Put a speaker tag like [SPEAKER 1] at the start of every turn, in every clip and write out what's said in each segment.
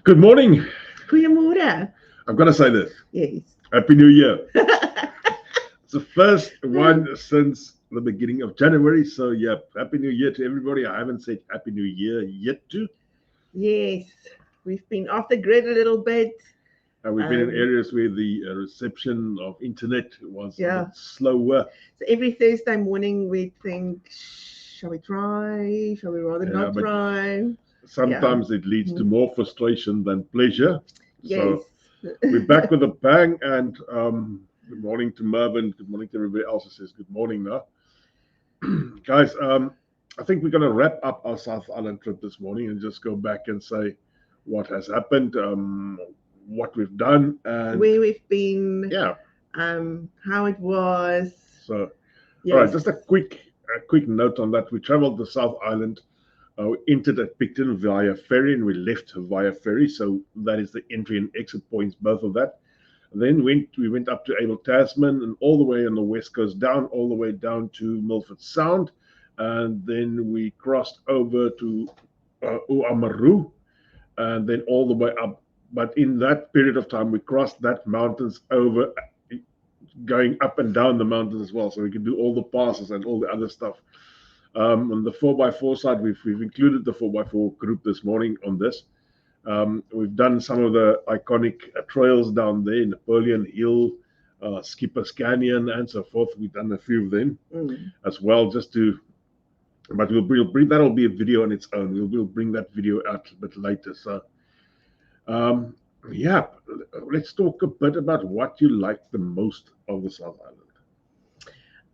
[SPEAKER 1] Good morning.
[SPEAKER 2] Goeiemorgen.
[SPEAKER 1] I've got to say this.
[SPEAKER 2] Yes.
[SPEAKER 1] Happy New Year. It's the first one since the beginning of January. So, yeah, Happy New Year to everybody. I haven't said Happy New Year yet too.
[SPEAKER 2] Yes. We've been off the grid a little bit.
[SPEAKER 1] We've been in areas where the reception of internet was a bit slower.
[SPEAKER 2] So every Thursday morning we think, shall we try? Shall we rather not try?
[SPEAKER 1] Sometimes it leads to more frustration than pleasure.
[SPEAKER 2] Yes.
[SPEAKER 1] So we're back with a bang, and good morning to Mervyn. Good morning to everybody else who says good morning now. Guys, I think we're going to wrap up our South Island trip this morning and just go back and say what has happened, what we've done, and
[SPEAKER 2] where we've been, how it was.
[SPEAKER 1] So, yes. All right, just a quick note on that. We traveled the South Island. We entered at Picton via ferry, and we left via ferry. So that is the entry and exit points, both of that. And then we went up to Abel Tasman and all the way on the west coast down, all the way down to Milford Sound. And then we crossed over to Uamaru and then all the way up. But in that period of time, we crossed that mountains over, going up and down the mountains as well. So we could do all the passes and all the other stuff. On the 4x4 side, we've included the 4x4 group this morning on this. We've done some of the iconic trails down there, Napoleon Hill, Skipper's Canyon, and so forth. We've done a few of them as well, but that'll be a video on its own. We'll bring that video out a bit later. So, let's talk a bit about what you like the most of the South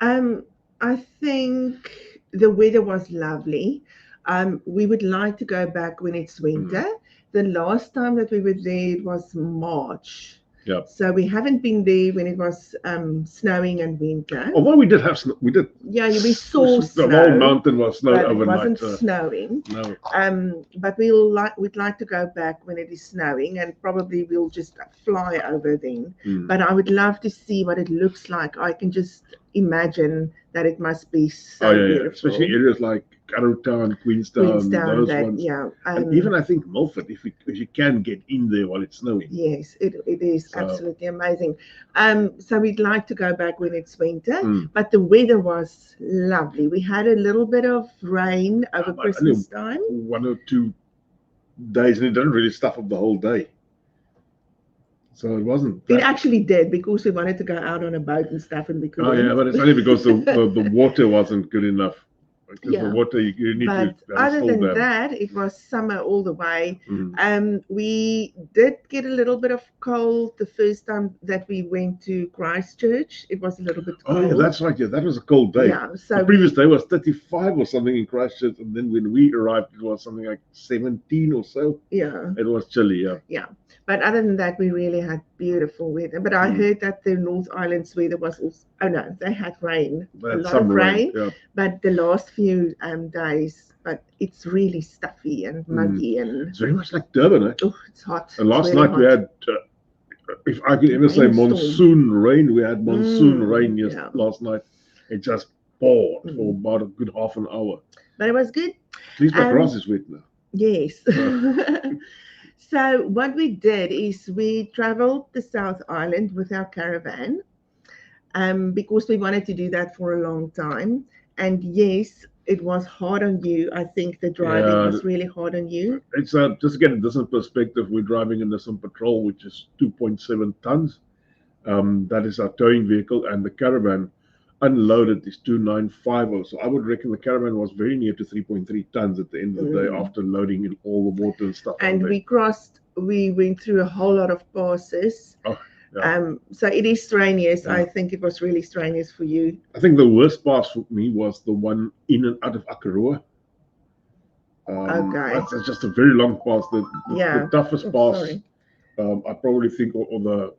[SPEAKER 1] Island.
[SPEAKER 2] I think the weather was lovely. We would like to go back when it's winter. The last time that we were there, it was March.
[SPEAKER 1] Yeah.
[SPEAKER 2] So we haven't been there when it was snowing and winter.
[SPEAKER 1] Although we did have snow. We did.
[SPEAKER 2] Yeah, we saw snow.
[SPEAKER 1] The whole mountain was snow
[SPEAKER 2] but
[SPEAKER 1] overnight.
[SPEAKER 2] It wasn't snowing.
[SPEAKER 1] No.
[SPEAKER 2] But we'd like to go back when it is snowing, and probably we'll just fly over then. But I would love to see what it looks like. I can just imagine that it must be so beautiful.
[SPEAKER 1] Especially areas like Caravan, Queenstown, those ones.
[SPEAKER 2] Yeah.
[SPEAKER 1] And even I think Milford, if you can get in there while it's snowing.
[SPEAKER 2] Yes, it is absolutely amazing. So we'd like to go back when it's winter, but the weather was lovely. We had a little bit of rain over Christmas time.
[SPEAKER 1] 1 or 2 days, and it didn't really stuff up the whole day. So it wasn't.
[SPEAKER 2] It actually did, because we wanted to go out on a boat and stuff, and we couldn't.
[SPEAKER 1] Oh yeah, but it's only because the water wasn't good enough. Because the water you need to.
[SPEAKER 2] But other than that, it was summer all the way. We did get a little bit of cold the first time that we went to Christchurch. It was a little bit cold.
[SPEAKER 1] Oh yeah, that's right. Yeah, that was a cold day.
[SPEAKER 2] Yeah. So
[SPEAKER 1] the previous day was 35 or something in Christchurch, and then when we arrived, it was something like 17 or so.
[SPEAKER 2] Yeah.
[SPEAKER 1] It was chilly. Yeah.
[SPEAKER 2] Yeah. But other than that, we really had beautiful weather. But I heard that the North Island's weather was also, they had rain.
[SPEAKER 1] A lot of rain. Yeah.
[SPEAKER 2] But the last few days, but it's really stuffy and muggy. And
[SPEAKER 1] it's very much like Durban, eh?
[SPEAKER 2] Oh, it's hot.
[SPEAKER 1] And last night we had, if I can ever say monsoon rain, we had monsoon rain last night. It just poured for about a good half an hour.
[SPEAKER 2] But it was good.
[SPEAKER 1] At least my grass is wet now.
[SPEAKER 2] Yes. So what we did is we traveled the South Island with our caravan, because we wanted to do that for a long time. And yes, it was hard on you. I think the driving was really hard on you.
[SPEAKER 1] It's just to get this in perspective, we're driving in the Nissan Patrol, which is 2.7 tons. That is our towing vehicle, and the caravan unloaded is 2,950. So I would reckon the caravan was very near to 3.3 tons at the end of the day after loading in all the water and stuff.
[SPEAKER 2] And we went through a whole lot of passes.
[SPEAKER 1] Oh, yeah.
[SPEAKER 2] So it is strenuous. I think it was really strenuous for you.
[SPEAKER 1] I think the worst pass for me was the one in and out of Akaroa.
[SPEAKER 2] Okay.
[SPEAKER 1] That's just a very long pass. The toughest pass, I probably think, or the,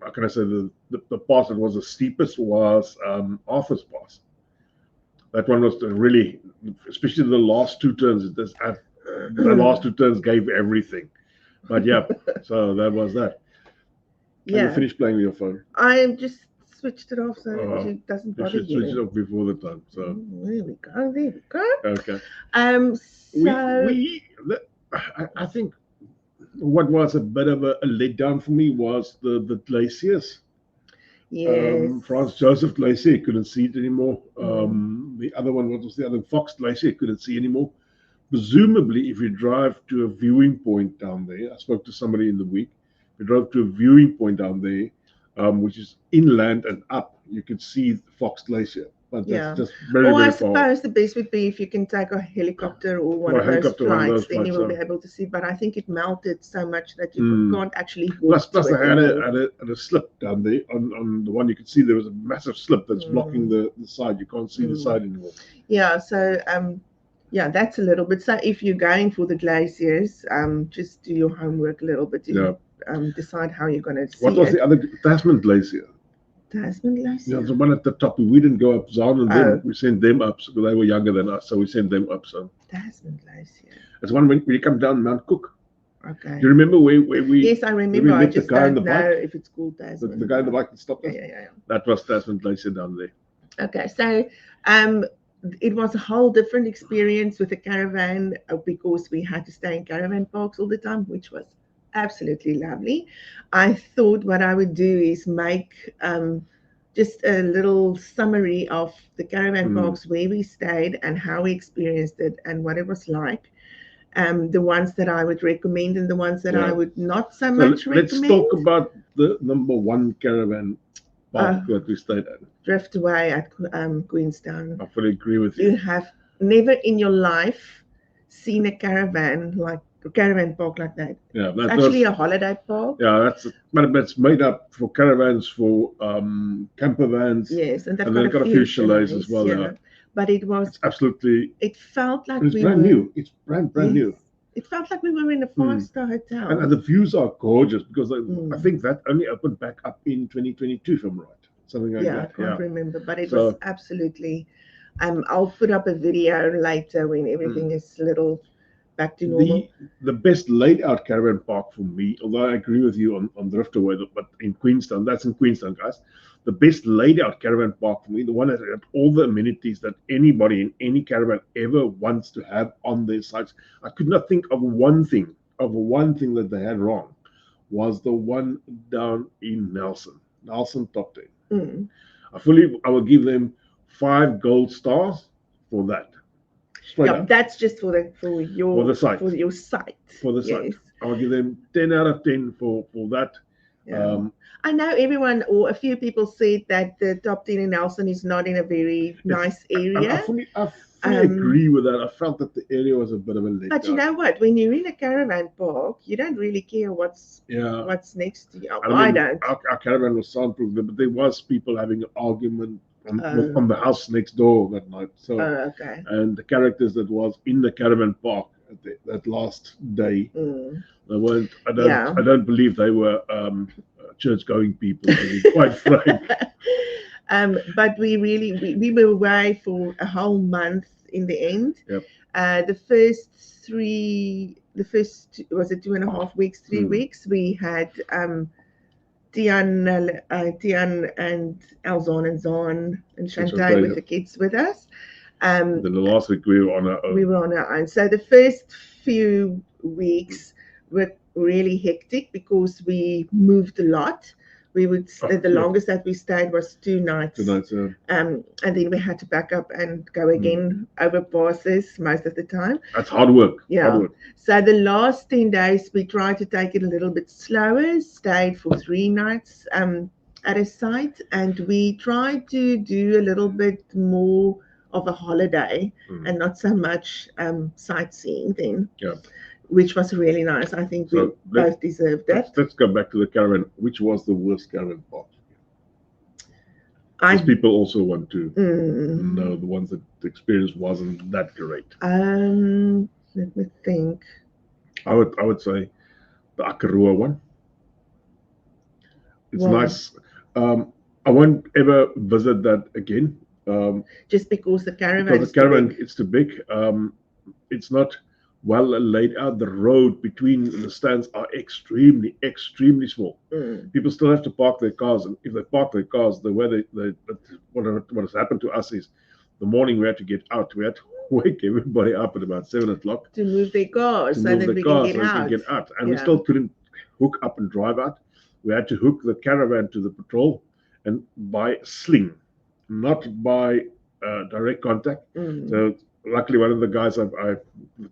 [SPEAKER 1] how can I say, the pass that was the steepest was Arthur's Pass. That one was really, especially the last 2 turns. The last 2 turns gave everything. But yeah, so that was that.
[SPEAKER 2] Yeah.
[SPEAKER 1] And you finished playing with your phone?
[SPEAKER 2] I just switched it off so it doesn't bother you.
[SPEAKER 1] Switch it off before the time. So
[SPEAKER 2] there we go.
[SPEAKER 1] Okay.
[SPEAKER 2] So
[SPEAKER 1] I think What was a bit of a letdown for me was the glaciers.
[SPEAKER 2] Yes.
[SPEAKER 1] Franz Joseph Glacier, couldn't see it anymore. The other one, what was the other? Fox Glacier, couldn't see anymore. Presumably, if you drive to a viewing point down there, I spoke to somebody in the week, if you drove to a viewing point down there, which is inland and up, you could see Fox Glacier. But that's just very,
[SPEAKER 2] or
[SPEAKER 1] very
[SPEAKER 2] I
[SPEAKER 1] far.
[SPEAKER 2] suppose the best would be if you can take a helicopter or one of those flights, then you will be able to see. But I think it melted so much that you can't actually walk.
[SPEAKER 1] Plus they had a slip down there. On the one you could see there was a massive slip that's blocking the side. You can't see the side anymore.
[SPEAKER 2] Yeah, so yeah, that's a little bit. So if you're going for the glaciers, just do your homework a little bit to decide how you're going to see it.
[SPEAKER 1] What was the other? Tasman Glacier.
[SPEAKER 2] Tasman Glacier?
[SPEAKER 1] Yeah, the one at the top. We didn't go up. Zahn and them. We sent them up because they were younger than us, so we sent them up. So
[SPEAKER 2] Tasman Glacier.
[SPEAKER 1] It's one when you come down Mount Cook.
[SPEAKER 2] Okay.
[SPEAKER 1] Do you remember where we?
[SPEAKER 2] Yes, I remember. I just don't know if it's called Tasman.
[SPEAKER 1] The guy on the bike that stopped us.
[SPEAKER 2] Yeah.
[SPEAKER 1] That was Tasman Glacier down there.
[SPEAKER 2] Okay, so it was a whole different experience with the caravan because we had to stay in caravan parks all the time, which was absolutely lovely. I thought what I would do is make just a little summary of the caravan parks where we stayed and how we experienced it and what it was like. The ones that I would recommend and the ones that I would not so much recommend.
[SPEAKER 1] Let's talk about the number one caravan park that we stayed at.
[SPEAKER 2] Driftway at Queenstown.
[SPEAKER 1] I fully agree with you.
[SPEAKER 2] You have never in your life seen a caravan park like that.
[SPEAKER 1] Yeah, that's
[SPEAKER 2] actually a holiday park.
[SPEAKER 1] Yeah, but it's made up for caravans, for camper vans.
[SPEAKER 2] Yes, and
[SPEAKER 1] they've got a few chalets as well. Yeah.
[SPEAKER 2] But it's
[SPEAKER 1] absolutely.
[SPEAKER 2] It felt like
[SPEAKER 1] it's brand new. It's brand new.
[SPEAKER 2] It felt like we were in a 5-star hotel.
[SPEAKER 1] And the views are gorgeous because I think that only opened back up in 2022, if I'm right. Something like that.
[SPEAKER 2] I can't remember, but it was absolutely. I'll put up a video later when everything is a little back to normal.
[SPEAKER 1] The best laid out caravan park for me, although I agree with you on Driftway, but in Queenstown, that's in Queenstown, guys. The best laid out caravan park for me, the one that had all the amenities that anybody in any caravan ever wants to have on their sites. I could not think of one thing that they had wrong, was the one down in Nelson Top 10. I will give them 5 gold stars for that.
[SPEAKER 2] That's just for your site. For your site.
[SPEAKER 1] For the site. I'll give them 10 out of 10 for that.
[SPEAKER 2] Yeah. I know everyone or a few people said that the top 10 in Nelson is not in a very nice area.
[SPEAKER 1] I fully agree with that. I felt that the area was a bit of a letdown.
[SPEAKER 2] But you know what? When you're in a caravan park, you don't really care what's next to you. I don't.
[SPEAKER 1] Our caravan was soundproof, but there was people having an argument on the house next door that night. So, and the characters that was in the caravan park that last day, they weren't. I don't believe they were church-going people. To be quite frank.
[SPEAKER 2] But we were away for a whole month in the end.
[SPEAKER 1] Yep.
[SPEAKER 2] The first was it 2.5 weeks, 3 weeks. We had Tian and Elzon and Zon and Shantae with the kids with us.
[SPEAKER 1] Then the last week we were on our own.
[SPEAKER 2] We were on our own. So the first few weeks were really hectic because we moved a lot. We would the longest that we stayed was 2 nights.
[SPEAKER 1] 2 nights, yeah.
[SPEAKER 2] And then we had to back up and go again over passes most of the time.
[SPEAKER 1] That's hard work.
[SPEAKER 2] Yeah.
[SPEAKER 1] Hard work.
[SPEAKER 2] So the last 10 days we tried to take it a little bit slower. Stayed for 3 nights at a site, and we tried to do a little bit more of a holiday and not so much sightseeing then.
[SPEAKER 1] Yeah.
[SPEAKER 2] Which was really nice. I think we both deserved that.
[SPEAKER 1] Let's go back to the caravan. Which was the worst caravan park? Because people also want to know the ones that the experience wasn't that great.
[SPEAKER 2] Let me think.
[SPEAKER 1] I would say the Akarua one. It's nice. I won't ever visit that again.
[SPEAKER 2] Just because the caravan.
[SPEAKER 1] It's too big. It's not well laid out. The road between the stands are extremely small. People still have to park their cars, and if they park their cars, the way what has happened to us is the morning we had to get out. We had wake everybody up at about 7 o'clock
[SPEAKER 2] to move their cars
[SPEAKER 1] to
[SPEAKER 2] so
[SPEAKER 1] move
[SPEAKER 2] that
[SPEAKER 1] the
[SPEAKER 2] we
[SPEAKER 1] car
[SPEAKER 2] can
[SPEAKER 1] so
[SPEAKER 2] get
[SPEAKER 1] we
[SPEAKER 2] out.
[SPEAKER 1] can get out. And we
[SPEAKER 2] Yeah.
[SPEAKER 1] still couldn't hook up and drive out. We had to hook the caravan to the patrol and by sling, not by direct contact. So luckily, one of the guys the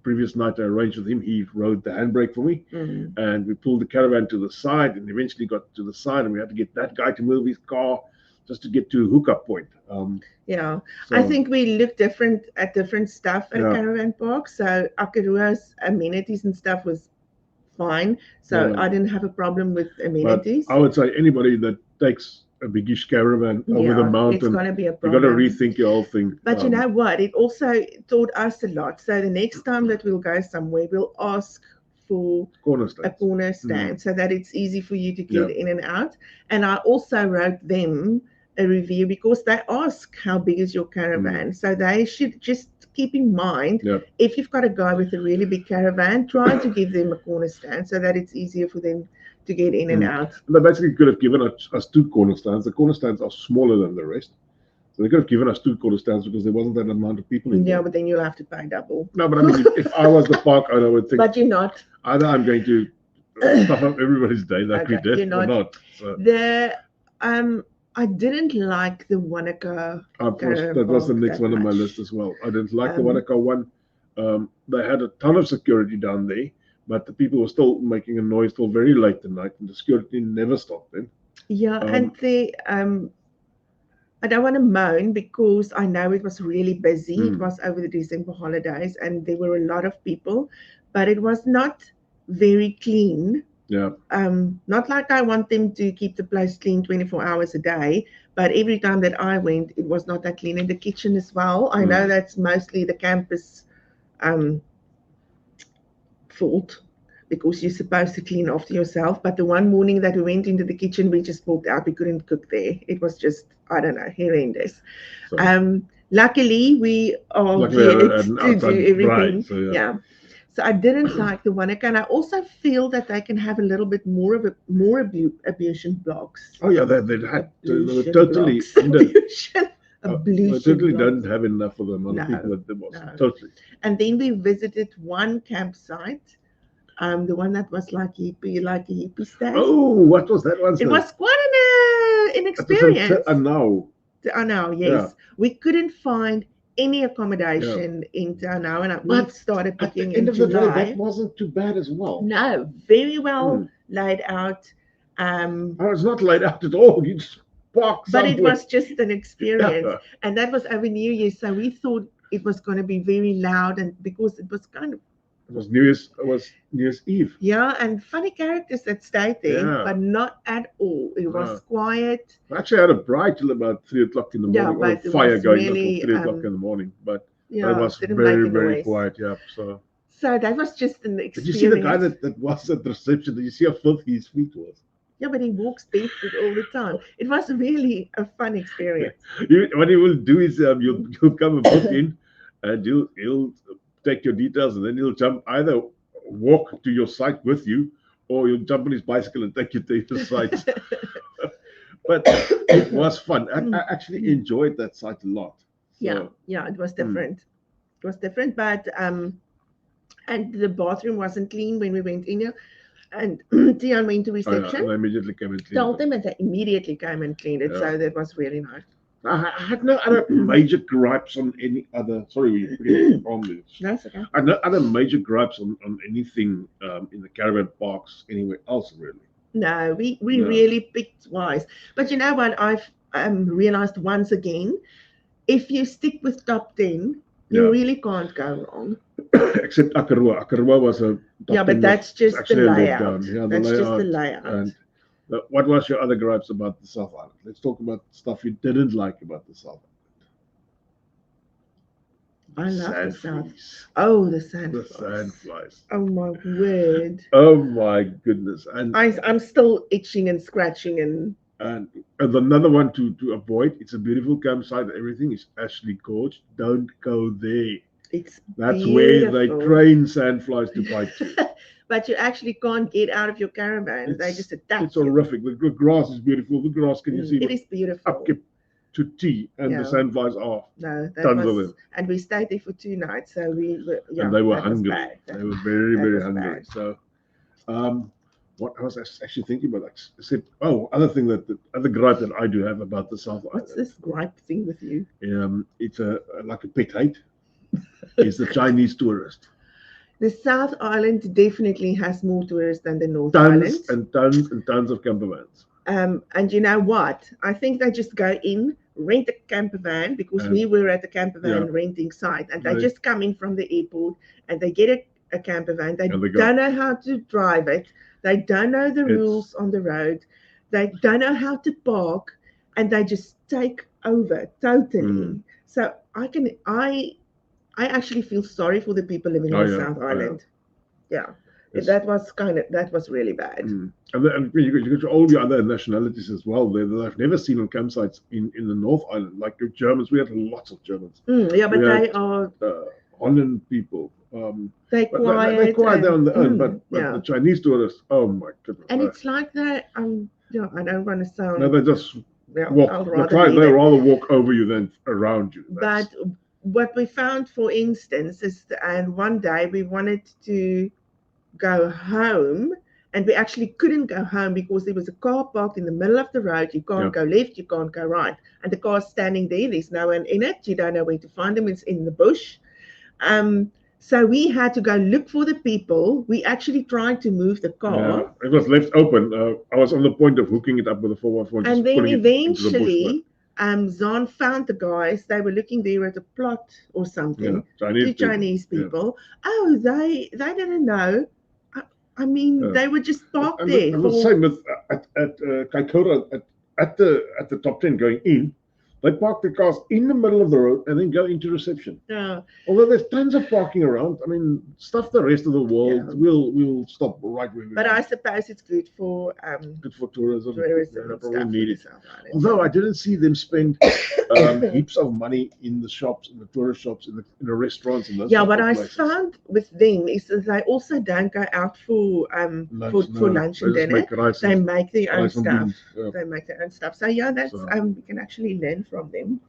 [SPEAKER 1] previous night I arranged with him, he rode the handbrake for me, and we pulled the caravan to the side, and eventually got to the side, and we had to get that guy to move his car just to get to a hookup point.
[SPEAKER 2] Yeah,
[SPEAKER 1] So,
[SPEAKER 2] I think we looked different at different stuff at
[SPEAKER 1] Yeah.
[SPEAKER 2] a caravan park. So Akarua's amenities and stuff was fine. So
[SPEAKER 1] Yeah.
[SPEAKER 2] I didn't have a problem with
[SPEAKER 1] but
[SPEAKER 2] amenities.
[SPEAKER 1] I would say anybody that takes a biggish caravan over the
[SPEAKER 2] Yeah, it's
[SPEAKER 1] mountain,
[SPEAKER 2] going to be a
[SPEAKER 1] you got to
[SPEAKER 2] problem.
[SPEAKER 1] rethink your whole thing.
[SPEAKER 2] But you know what? It also taught us a lot. So the next time that we'll go somewhere, we'll ask for
[SPEAKER 1] corner
[SPEAKER 2] a
[SPEAKER 1] stands.
[SPEAKER 2] corner stand so that it's easy for you to get
[SPEAKER 1] Yeah.
[SPEAKER 2] in and out. And I also wrote them a review because they ask how big is your caravan. So they should just keep in mind
[SPEAKER 1] Yeah.
[SPEAKER 2] if you've got a guy with a really big caravan, try to give them a corner stand so that it's easier for them to get in and out.
[SPEAKER 1] And they basically could have given us 2 corner stands. The corner stands are smaller than the rest. So they could have given us 2 corner stands because there wasn't that amount of people in there.
[SPEAKER 2] Yeah, but then you'll have to pay double.
[SPEAKER 1] No, but I mean, if I was the park owner, I would think
[SPEAKER 2] But you're not.
[SPEAKER 1] either I'm going to stuff up everybody's day like we
[SPEAKER 2] Okay,
[SPEAKER 1] did
[SPEAKER 2] you're
[SPEAKER 1] or
[SPEAKER 2] not.
[SPEAKER 1] not. So,
[SPEAKER 2] I didn't like the Wanaka
[SPEAKER 1] of course,
[SPEAKER 2] Caravan
[SPEAKER 1] that was the
[SPEAKER 2] park
[SPEAKER 1] next
[SPEAKER 2] that
[SPEAKER 1] one on my
[SPEAKER 2] much.
[SPEAKER 1] list as well. I didn't like the Wanaka one. They had a ton of security down there, but the people were still making a noise till very late at night, and the security never stopped then.
[SPEAKER 2] Yeah, and the I don't want to moan because I know it was really busy. It was over the December holidays and there were a lot of people, but it was not very clean.
[SPEAKER 1] Yeah.
[SPEAKER 2] Not like I want them to keep the place clean 24 hours a day, but every time that I went, it was not that clean. And the kitchen as well. I know that's mostly the campus fault because you're supposed to clean after yourself. But the one morning that we went into the kitchen, we just walked out. We couldn't cook there. It was just, I don't know, horrendous.
[SPEAKER 1] So,
[SPEAKER 2] luckily, we are geared to do everything.
[SPEAKER 1] So,
[SPEAKER 2] yeah. So I didn't like the Wanaka, and I also feel that they can have a little bit more of ablution blocks.
[SPEAKER 1] Oh yeah, they had
[SPEAKER 2] Ablution
[SPEAKER 1] totally
[SPEAKER 2] blocks. Ablution
[SPEAKER 1] they totally
[SPEAKER 2] blocks.
[SPEAKER 1] don't have enough for the amount of people that there was.
[SPEAKER 2] No.
[SPEAKER 1] Totally.
[SPEAKER 2] And then we visited one campsite, the one that was like a hippie stay.
[SPEAKER 1] Oh, what was that one?
[SPEAKER 2] It was quite an experience.
[SPEAKER 1] I know,
[SPEAKER 2] yes. Yeah. We couldn't find any accommodation in Tanau, and we started picking in July. At the end of the day,
[SPEAKER 1] that wasn't too bad as well.
[SPEAKER 2] No, very well laid out.
[SPEAKER 1] It's not laid out at all. You just park somewhere.
[SPEAKER 2] But it was just an experience, and that was over New Year. So we thought it was going to be very loud, and because it was kind of.
[SPEAKER 1] It was New Year's Eve.
[SPEAKER 2] Yeah, and funny characters that stayed there, but not at all. It was quiet.
[SPEAKER 1] I actually had a bride till about 3 o'clock in the morning.
[SPEAKER 2] Yeah, but
[SPEAKER 1] a fire going
[SPEAKER 2] really,
[SPEAKER 1] until 3 o'clock in the morning. But it was
[SPEAKER 2] didn't
[SPEAKER 1] very,
[SPEAKER 2] make a
[SPEAKER 1] very
[SPEAKER 2] noise.
[SPEAKER 1] quiet. Yeah. So
[SPEAKER 2] that was just an experience.
[SPEAKER 1] Did you see the guy that was at the reception? Did you see how filthy his feet was?
[SPEAKER 2] Yeah, but he walks barefoot all the time. It was really a fun experience.
[SPEAKER 1] What he will do is you'll come and book in, and he'll take your details, and then he'll either walk to your site with you, or he'll jump on his bicycle and take you to your site. But it was fun. I actually enjoyed that site a lot. So,
[SPEAKER 2] yeah, it was different. It was different, but and the bathroom wasn't clean when we went in here. And Tian went to reception.
[SPEAKER 1] And I immediately came and cleaned
[SPEAKER 2] told them, and they immediately came and cleaned it. So that was really nice.
[SPEAKER 1] I had no other major gripes on any other. Sorry, we're on this.
[SPEAKER 2] That's okay.
[SPEAKER 1] I had no other major gripes on anything in the caravan parks anywhere else, really.
[SPEAKER 2] No, we really picked wise. But you know what? I've realized once again, if you stick with top 10, you really can't go wrong.
[SPEAKER 1] Except Akarua. Akarua was a.
[SPEAKER 2] But that's just the layout.
[SPEAKER 1] Yeah,
[SPEAKER 2] that's just the layout.
[SPEAKER 1] And what was your other gripes about the South Island? Let's talk about stuff you didn't like about the South
[SPEAKER 2] Island. I love the South. Oh, the sandflies.
[SPEAKER 1] The sandflies.
[SPEAKER 2] Oh my word.
[SPEAKER 1] Oh my goodness. And
[SPEAKER 2] I'm still itching and scratching
[SPEAKER 1] and another one to avoid. It's a beautiful campsite. Everything is actually gorgeous. Don't go there. That's
[SPEAKER 2] beautiful.
[SPEAKER 1] Where they train sandflies to bite you.
[SPEAKER 2] But you actually can't get out of your caravan. They just attack.
[SPEAKER 1] It's horrific. The grass is beautiful. The grass, can you see?
[SPEAKER 2] It is beautiful.
[SPEAKER 1] Up 2 to T, and the sandflies are
[SPEAKER 2] no,
[SPEAKER 1] tons of them.
[SPEAKER 2] and we stayed there for 2 nights, so we were,
[SPEAKER 1] And they were
[SPEAKER 2] that was
[SPEAKER 1] hungry.
[SPEAKER 2] bad.
[SPEAKER 1] They were very, very hungry.
[SPEAKER 2] Bad.
[SPEAKER 1] So, what I was actually thinking about, I said, other thing that the other gripe that I do have about the South Island.
[SPEAKER 2] What's this gripe thing with you?
[SPEAKER 1] It's like a pet hate. Is the Chinese tourist.
[SPEAKER 2] The South Island definitely has more tourists than the North Island.
[SPEAKER 1] Tons and tons and tons of camper vans.
[SPEAKER 2] And you know what? I think they just go in, rent a camper van, because we were at the camper van renting site, and they just come in from the airport and they get a camper van. They don't know how to drive it. They don't know the rules on the road. They don't know how to park, and they just take over totally. So I actually feel sorry for the people living in the South Island. That was really bad.
[SPEAKER 1] And you got all the other nationalities as well there that I've never seen on campsites in the North Island, like the Germans. We had lots of Germans.
[SPEAKER 2] But they are
[SPEAKER 1] Holland people.
[SPEAKER 2] They're quiet
[SPEAKER 1] down the end, but the Chinese tourists, oh my goodness.
[SPEAKER 2] And it's like that. I don't want to sound.
[SPEAKER 1] No, they just walk. They rather walk over you than around you.
[SPEAKER 2] But what we found, for instance, is and one day we wanted to go home, and we actually couldn't go home because there was a car parked in the middle of the road. You can't go left, you can't go right, and the car's standing there. There's no one in it. You don't know where to find them. It's in the bush. So we had to go look for the people. We actually tried to move the car.
[SPEAKER 1] It was left open. I was on the point of hooking it up with a 4x4.
[SPEAKER 2] And then eventually, Jan found the guys. They were looking there at a plot or something. Chinese people. Oh, they didn't know. I mean, they were just parked there.
[SPEAKER 1] And the same with at Kaikoura, at the top 10 going in. They park the cars in the middle of the road and then go into reception.
[SPEAKER 2] Yeah.
[SPEAKER 1] Although there's tons of parking around, I mean, stuff the rest of the world will stop right where we
[SPEAKER 2] But I suppose it's good for
[SPEAKER 1] tourism.
[SPEAKER 2] Probably need it.
[SPEAKER 1] Although I didn't see them spend heaps of money in the shops, in the tourist shops, in the restaurants, and those.
[SPEAKER 2] Yeah, what I found with them is that they also don't go out for lunch and dinner. They make their own stuff. They make their own stuff. So that's we can actually learn from them.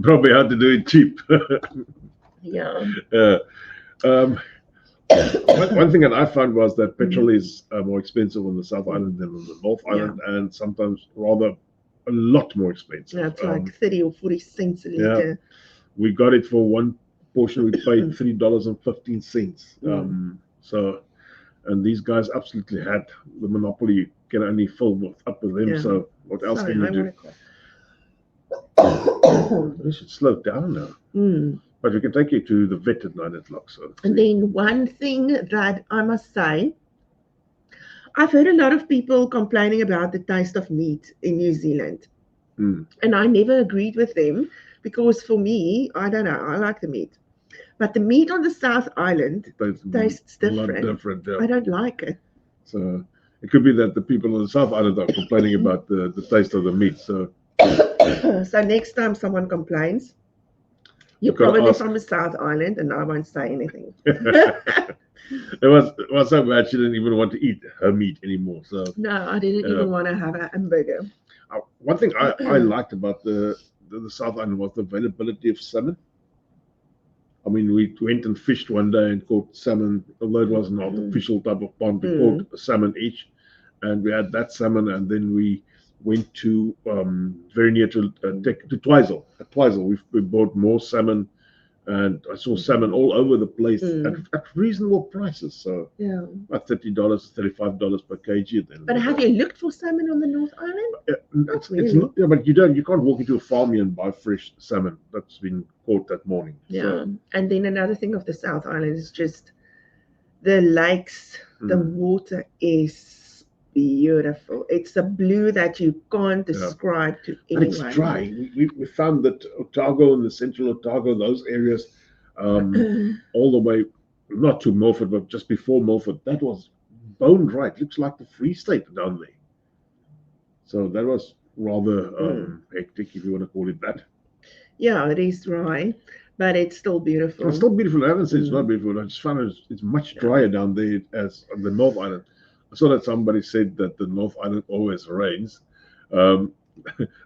[SPEAKER 1] Probably how to do it cheap. One thing that I found was that petrol is more expensive on the South Island than on the North Island, and sometimes rather a lot more expensive.
[SPEAKER 2] Yeah, it's like 30 or 40 cents a litre.
[SPEAKER 1] We got it for one portion. We paid $3.15. And these guys absolutely had the monopoly. You can only fill up with them. So what else can you do? We should slow down now. But we can take you to the vet at 9 o'clock.
[SPEAKER 2] And then one thing that I must say, I've heard a lot of people complaining about the taste of meat in New Zealand. And I never agreed with them because for me, I don't know, I like the meat. But the meat on the South Island tastes different. I don't like it.
[SPEAKER 1] So it could be that the people on the South Island are complaining about the taste of the meat. So
[SPEAKER 2] next time someone complains, you're probably from the South Island, and I won't say anything.
[SPEAKER 1] It was so bad she didn't even want to eat her meat anymore. So
[SPEAKER 2] no, I didn't even want to have a hamburger.
[SPEAKER 1] One thing I liked about the South Island was the availability of salmon. I mean, we went and fished one day and caught salmon, although it was an artificial type of pond. We caught a salmon each, and we had that salmon, and then we went to very near to Twizel. At Twizel, we bought more salmon, and I saw salmon all over the place at reasonable prices. So about $30, $35 per kg. Then.
[SPEAKER 2] But have you looked for salmon on the North Island?
[SPEAKER 1] Not really. But you can't walk into a farm and buy fresh salmon that's been caught that morning.
[SPEAKER 2] Yeah, so. And then another thing of the South Island is just the lakes. The water is beautiful. It's a blue that you can't describe to anyone.
[SPEAKER 1] And it's dry. We found that Otago and the central Otago, those areas, all the way, not to Milford, but just before Milford, that was bone dry. It looks like the Free State down there. So that was rather hectic, if you want to call it that.
[SPEAKER 2] Yeah, it is dry, but it's still beautiful.
[SPEAKER 1] It's still beautiful. I haven't said it's not beautiful. I just found it's much drier down there as on the North Island. I saw that somebody said that the North Island always rains.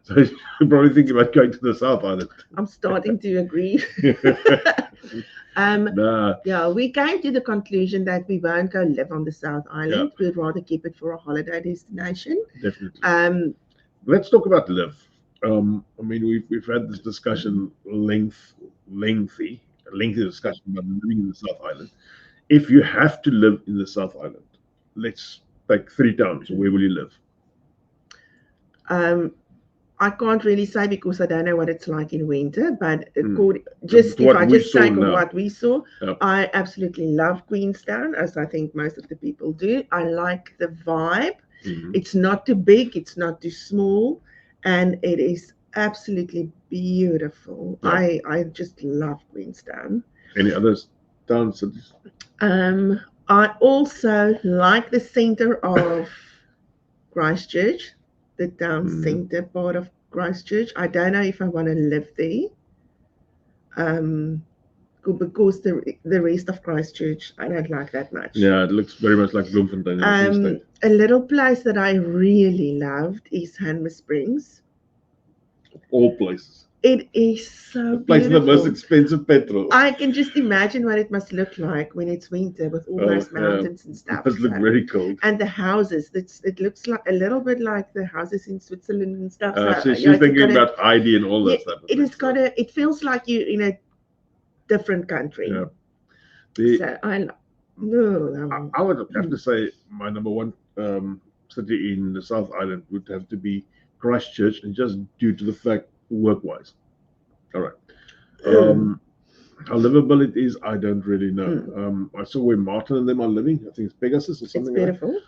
[SPEAKER 1] So you're probably thinking about going to the South Island.
[SPEAKER 2] I'm starting to agree.
[SPEAKER 1] Nah,
[SPEAKER 2] Yeah, we came to the conclusion that we won't go live on the South Island. We'd rather keep it for a holiday destination.
[SPEAKER 1] definitely. Let's talk about live. I mean, we've had this discussion, lengthy discussion about living in the South Island. If you have to live in the South Island, let's take 3 towns. Where will you live?
[SPEAKER 2] I can't really say because I don't know what it's like in winter, but
[SPEAKER 1] Just
[SPEAKER 2] if
[SPEAKER 1] what
[SPEAKER 2] I
[SPEAKER 1] we
[SPEAKER 2] just
[SPEAKER 1] saw
[SPEAKER 2] take of
[SPEAKER 1] now.
[SPEAKER 2] what we saw,
[SPEAKER 1] Yep.
[SPEAKER 2] I absolutely love Queenstown, as I think most of the people do. I like the vibe. It's not too big, it's not too small, and it is absolutely beautiful.
[SPEAKER 1] Yeah.
[SPEAKER 2] I just love Queenstown.
[SPEAKER 1] Any other towns?
[SPEAKER 2] I also like the center of Christchurch, the town center part of Christchurch. I don't know if I want to live there. Because the rest of Christchurch I don't like that much.
[SPEAKER 1] Yeah, it looks very much like Bloemfontein.
[SPEAKER 2] A little place that I really loved is Hanmer Springs.
[SPEAKER 1] All places.
[SPEAKER 2] It is so
[SPEAKER 1] The place with the most
[SPEAKER 2] beautiful.
[SPEAKER 1] expensive petrol.
[SPEAKER 2] I can just imagine what it must look like when it's winter with all those mountains and stuff.
[SPEAKER 1] It must look very cold.
[SPEAKER 2] And the houses, it looks like a little bit like the houses in Switzerland and stuff.
[SPEAKER 1] So she's thinking about Heidi and all that stuff.
[SPEAKER 2] It feels like you're in a different country.
[SPEAKER 1] Yeah.
[SPEAKER 2] I
[SPEAKER 1] would have to say my number one city in the South Island would have to be Christchurch, and just due to the fact work-wise. All right. How livable it is, I don't really know. I saw where Martin and them are living. I think it's Pegasus or something.
[SPEAKER 2] It's beautiful.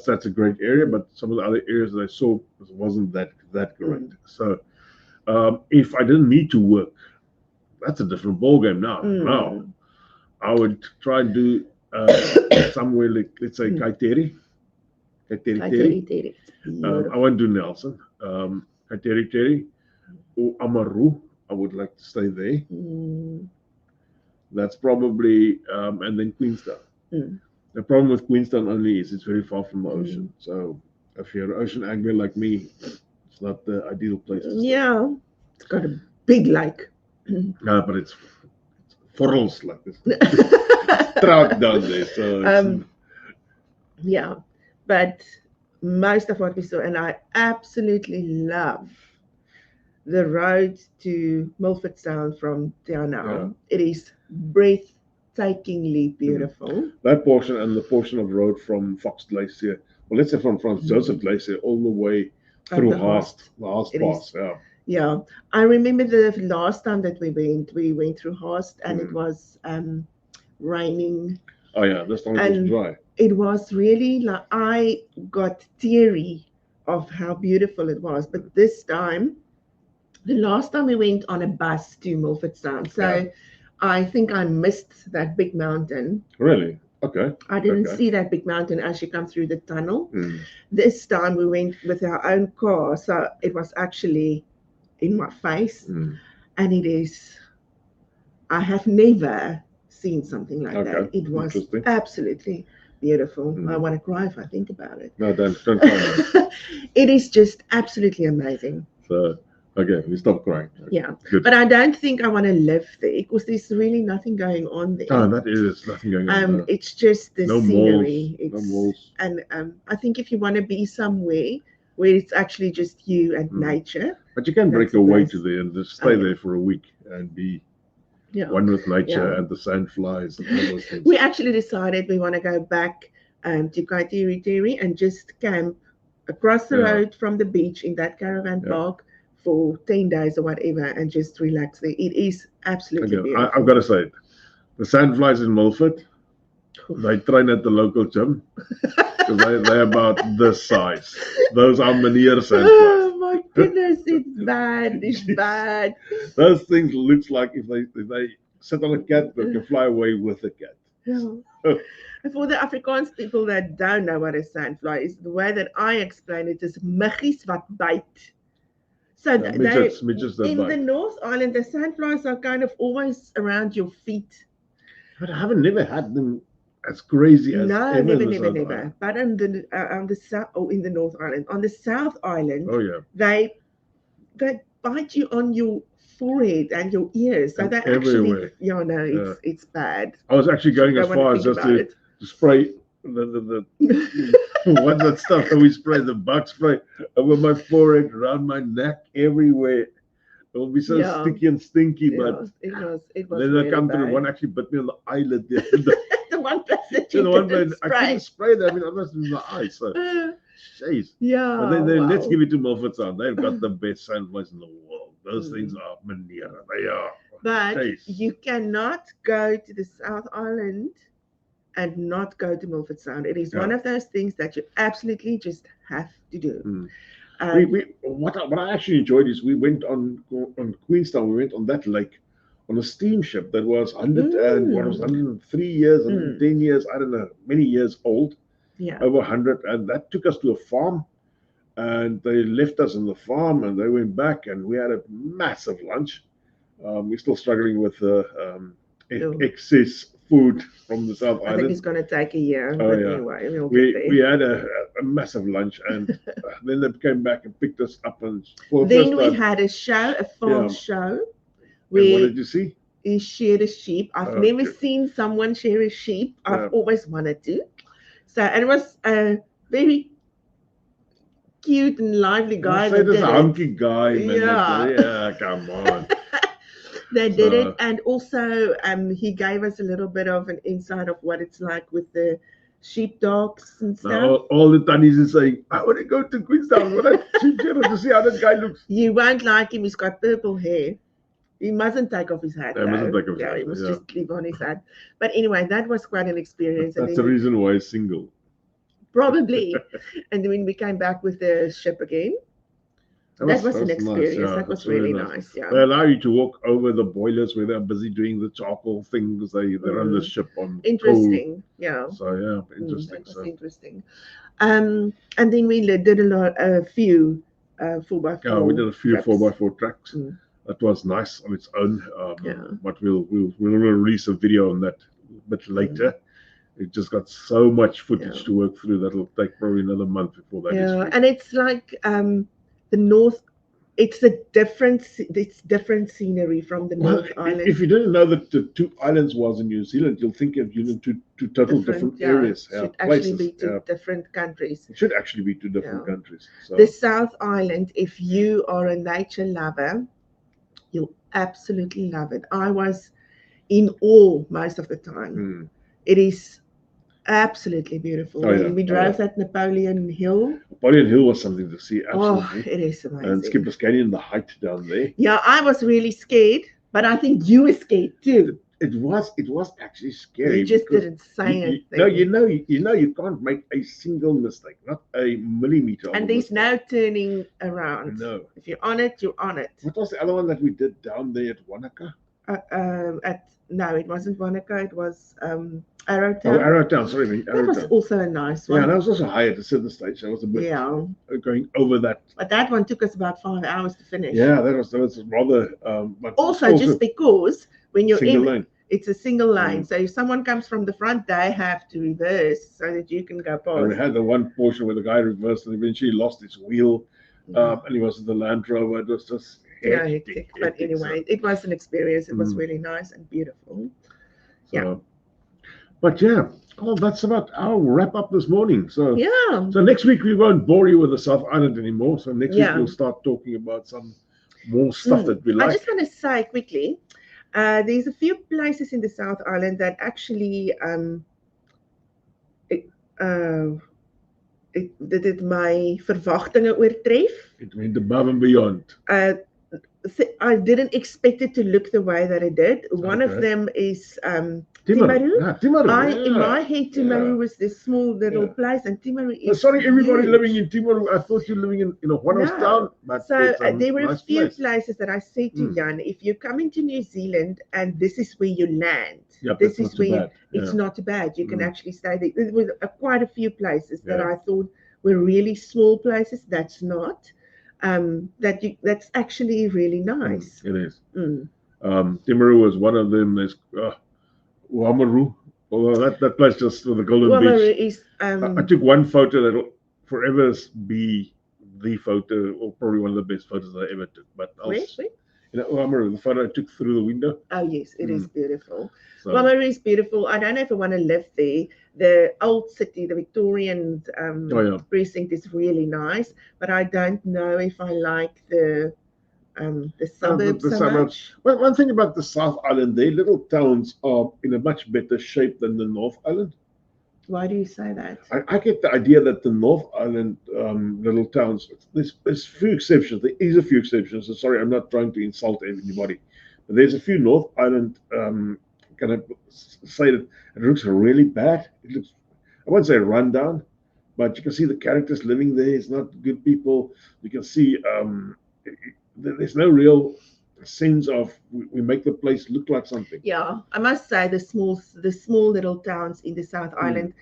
[SPEAKER 1] That's a great area, but some of the other areas that I saw wasn't that great. So if I didn't need to work, that's a different ballgame now. Now I would try and do somewhere like, let's say, Kaiteri. I won't do Nelson. Kaiteri or Amaru. I would like to stay there. That's probably, and then Queenstown. The problem with Queenstown only is it's very far from the ocean. So if you're an ocean angler like me, it's not the ideal place to stay.
[SPEAKER 2] Yeah, it's got a big lake.
[SPEAKER 1] No, but it's forels like this. Trout down there. So
[SPEAKER 2] yeah, but most of what we saw, and I absolutely love the road to Milford Sound from Tianao. It is breathtakingly beautiful.
[SPEAKER 1] That portion and the portion of road from Fox Glacier, well, let's say from Franz Joseph Glacier all the way through Haast Pass.
[SPEAKER 2] Yeah, I remember the last time that we went through Haast, and it was raining.
[SPEAKER 1] Oh yeah, this time it was dry.
[SPEAKER 2] It was really like I got teary of how beautiful it was. But this time, the last time we went on a bus to Milford Sound, so I think I missed that big mountain.
[SPEAKER 1] Really? Okay.
[SPEAKER 2] I didn't see that big mountain as you come through the tunnel. This time we went with our own car, so it was actually in my face, and it is. I have never seen something like that. It was absolutely beautiful. I want to cry if I think about it.
[SPEAKER 1] No, don't cry.
[SPEAKER 2] It is just absolutely amazing.
[SPEAKER 1] So, okay, we stop crying.
[SPEAKER 2] Yeah, good. But I don't think I want to live there because there's really nothing going on there.
[SPEAKER 1] Oh, that is nothing going on.
[SPEAKER 2] It's just the scenery.
[SPEAKER 1] No malls.
[SPEAKER 2] And I think if you want to be somewhere where it's actually just you and nature.
[SPEAKER 1] But you can break away to there and just stay there for a week and be one with nature and the sandflies and all those things.
[SPEAKER 2] We actually decided we want to go back to Kaiteri and just camp across the road from the beach in that caravan park for 10 days or whatever and just relax there. It is absolutely beautiful.
[SPEAKER 1] I've got to say, the sandflies in Milford, they train at the local gym. They're about this size. Those are Meneer sandflies.
[SPEAKER 2] Oh my goodness, it's bad. It's bad.
[SPEAKER 1] Those things looks like if they sit on a cat, they can fly away with the cat.
[SPEAKER 2] Yeah. For the Afrikaans people that don't know what a sandfly is, the way that I explain it is muggies wat byt. So midgets in the North Island, the sandflies are kind of always around your feet.
[SPEAKER 1] But I haven't never had them as crazy as
[SPEAKER 2] No,
[SPEAKER 1] ever
[SPEAKER 2] never,
[SPEAKER 1] in the
[SPEAKER 2] never,
[SPEAKER 1] South
[SPEAKER 2] never.
[SPEAKER 1] Island.
[SPEAKER 2] But on the south, or in the North Island, on the South Island,
[SPEAKER 1] Oh yeah,
[SPEAKER 2] they bite you on your forehead and your ears. So
[SPEAKER 1] and
[SPEAKER 2] they actually,
[SPEAKER 1] everywhere.
[SPEAKER 2] yeah, no,
[SPEAKER 1] Yeah.
[SPEAKER 2] it's bad.
[SPEAKER 1] I was actually
[SPEAKER 2] You
[SPEAKER 1] going as
[SPEAKER 2] don't want to
[SPEAKER 1] far as
[SPEAKER 2] think
[SPEAKER 1] just
[SPEAKER 2] about it.
[SPEAKER 1] to spray the what's that stuff that we spray, the bug spray, over my forehead, around my neck, everywhere. It will be so
[SPEAKER 2] Yeah,
[SPEAKER 1] sticky and stinky, but
[SPEAKER 2] yeah, it was
[SPEAKER 1] then they
[SPEAKER 2] really
[SPEAKER 1] come through. One
[SPEAKER 2] bad.
[SPEAKER 1] actually bit me on the eyelid the other day.
[SPEAKER 2] The one place that
[SPEAKER 1] So
[SPEAKER 2] you
[SPEAKER 1] the one
[SPEAKER 2] didn't
[SPEAKER 1] place I couldn't
[SPEAKER 2] spray.
[SPEAKER 1] spray that. I mean, I must in the eye. So, jeez.
[SPEAKER 2] Yeah,
[SPEAKER 1] But then let's
[SPEAKER 2] wow.
[SPEAKER 1] give it to Milford Sound. They've got the best sandwiches in the world. Those things are manera. They are.
[SPEAKER 2] But
[SPEAKER 1] Jeez.
[SPEAKER 2] you cannot go to the South Island and not go to Milford Sound. It is one of those things that you absolutely just have to do.
[SPEAKER 1] What I actually enjoyed is we went on Queenstown. We went on that lake on a steamship that was 103 years, 110 years, I don't know, many years old, over 100, and that took us to a farm, and they left us in the farm, and they went back, and we had a massive lunch. We're still struggling with excess food from the South Island.
[SPEAKER 2] I think it's going to take a year.
[SPEAKER 1] Oh,
[SPEAKER 2] but
[SPEAKER 1] yeah.
[SPEAKER 2] Anyway,
[SPEAKER 1] we had a massive lunch, and then they came back and picked us up. And
[SPEAKER 2] then we had a show, a farm show.
[SPEAKER 1] And what did you see?
[SPEAKER 2] He shared a sheep. I've never seen someone share a sheep. I've always wanted to. So, and it was a very cute and lively guy.
[SPEAKER 1] That did a hunky guy, man.
[SPEAKER 2] Yeah,
[SPEAKER 1] come on.
[SPEAKER 2] They did it, and also he gave us a little bit of an insight of what it's like with the sheepdogs and stuff.
[SPEAKER 1] All the Tannies is saying, I want to go to Queenstown. What a sheep shearer to see how that guy looks.
[SPEAKER 2] You won't like him. He's got purple hair. He mustn't take off his hat.
[SPEAKER 1] He mustn't take off his hat.
[SPEAKER 2] He must just leave on his hat. But anyway, that was quite an experience.
[SPEAKER 1] That's the reason why he's single.
[SPEAKER 2] Probably. And then we came back with the ship again. That was an experience. Nice, that was really nice. Yeah.
[SPEAKER 1] They allow you to walk over the boilers where they're busy doing the charcoal things. They run the ship on.
[SPEAKER 2] Interesting.
[SPEAKER 1] Coal.
[SPEAKER 2] Yeah.
[SPEAKER 1] So yeah, interesting.
[SPEAKER 2] That was interesting. And then we did a few 4x4.
[SPEAKER 1] Yeah, we did a few 4x4 tracks. That was nice on its own. But we'll release a video on that a bit later. It just got so much footage to work through that it'll take probably another month before that is free.
[SPEAKER 2] And it's like the North, it's different scenery from the North Island.
[SPEAKER 1] If you didn't know that the two islands was in New Zealand, you'll think of two total different areas.
[SPEAKER 2] It should actually be two different countries.
[SPEAKER 1] It should actually be two different countries. So.
[SPEAKER 2] The South Island, if you are a nature lover, you'll absolutely love it. I was in awe most of the time. It is absolutely beautiful. We drove at Napoleon Hill.
[SPEAKER 1] Napoleon Hill was something to see, absolutely.
[SPEAKER 2] Oh, it is amazing.
[SPEAKER 1] And Skipper's Canyon, the height down there.
[SPEAKER 2] Yeah, I was really scared, but I think you were scared too.
[SPEAKER 1] It was actually scary.
[SPEAKER 2] You just didn't say anything.
[SPEAKER 1] No, you can't make a single mistake, not a millimeter.
[SPEAKER 2] And there's no turning around.
[SPEAKER 1] No.
[SPEAKER 2] If you're on it, you're on it.
[SPEAKER 1] What was the other one that we did down there at Wanaka?
[SPEAKER 2] No, it wasn't Wanaka. It was Arrowtown.
[SPEAKER 1] Oh, Arrowtown. Sorry,
[SPEAKER 2] That was also a nice one.
[SPEAKER 1] Yeah, that was also high at the center stage. That was a bit going over that.
[SPEAKER 2] But that one took us about 5 hours to finish.
[SPEAKER 1] Yeah, that was rather. But
[SPEAKER 2] also, just because when you're
[SPEAKER 1] single lane.
[SPEAKER 2] It's a single lane. So if someone comes from the front, they have to reverse so that you can go past.
[SPEAKER 1] And we had the one portion where the guy reversed and eventually lost his wheel, and he was in the Land Rover. It was just hectic.
[SPEAKER 2] But anyway, it was an experience. It was really nice and beautiful.
[SPEAKER 1] But that's about our wrap up this morning. So next week we won't bore you with the South Island anymore. So next week we'll start talking about some more stuff that we like.
[SPEAKER 2] I just want to say quickly, there's a few places in the South Island that actually dit my verwagtinge oortref.
[SPEAKER 1] It went above and beyond.
[SPEAKER 2] I didn't expect it to look the way that it did. One of them is Timaru.
[SPEAKER 1] Timaru.
[SPEAKER 2] In my head, Timaru was this small little place, and Timaru is.
[SPEAKER 1] Sorry, everybody living in Timaru. I thought you were living in Juanostown.
[SPEAKER 2] So there were a few places that I said to Jan, if you come into New Zealand and this is where you land, this is where it's not too bad. You can actually stay there. There were quite a few places that I thought were really small places. That's not. That's actually really nice.
[SPEAKER 1] It is. Timaru was one of them. There's Wamaru. Although that place just with the Golden
[SPEAKER 2] Wamare
[SPEAKER 1] Beach.
[SPEAKER 2] is
[SPEAKER 1] I took one photo that'll forever be the photo, or probably one of the best photos I ever took. But
[SPEAKER 2] where?
[SPEAKER 1] you know, I remember the photo I took through the window.
[SPEAKER 2] Oh yes, it is beautiful.
[SPEAKER 1] So,
[SPEAKER 2] Wamare is beautiful. I don't know if I want to live there. The old city, the Victorian precinct is really nice, but I don't know if I like the suburbs
[SPEAKER 1] the
[SPEAKER 2] so
[SPEAKER 1] suburbs.
[SPEAKER 2] much.
[SPEAKER 1] Well, one thing about the South Island, their little towns are in a much better shape than the North Island.
[SPEAKER 2] Why do you say that?
[SPEAKER 1] I get the idea that the North Island little towns, there's few exceptions. There is a few exceptions. So sorry, I'm not trying to insult anybody, but there's a few North Island. Can I say that it looks really bad? It looks, I won't say rundown, but you can see the characters living there. It's not good people. You can see there's no real sense of we make the place look like something.
[SPEAKER 2] Yeah, I must say the small little towns in the South Island.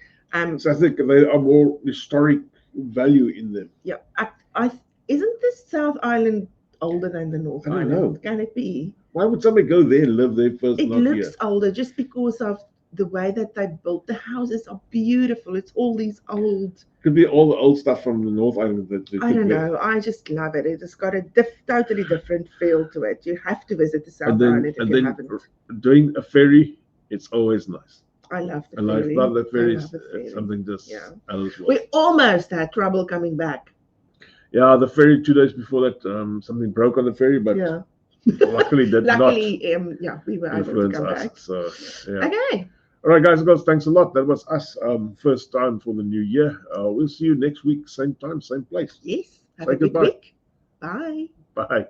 [SPEAKER 1] So I think there are more historic value in them.
[SPEAKER 2] Yeah, I isn't the South Island older than the North Island?
[SPEAKER 1] Know.
[SPEAKER 2] Can it be?
[SPEAKER 1] Why would somebody go there and live there first?
[SPEAKER 2] It looks older just because of the way that they built the houses are beautiful. It's all these old.
[SPEAKER 1] Could be all the old stuff from the North Island that
[SPEAKER 2] I don't know. I just love it. It's got a totally different feel to it. You have to visit the South Island if you haven't.
[SPEAKER 1] Doing a ferry, it's always nice.
[SPEAKER 2] I love the
[SPEAKER 1] ferry.
[SPEAKER 2] I
[SPEAKER 1] love the ferry.
[SPEAKER 2] ferry.
[SPEAKER 1] Something just
[SPEAKER 2] We almost had trouble coming back.
[SPEAKER 1] Yeah, the ferry 2 days before that, something broke on the ferry, but luckily did not.
[SPEAKER 2] We were able to come back.
[SPEAKER 1] So yeah.
[SPEAKER 2] Okay.
[SPEAKER 1] All right, guys and girls, thanks a lot. That was us. First time for the new year. We'll see you next week, same time, same place.
[SPEAKER 2] Yes. Have a good week. Bye.
[SPEAKER 1] Bye.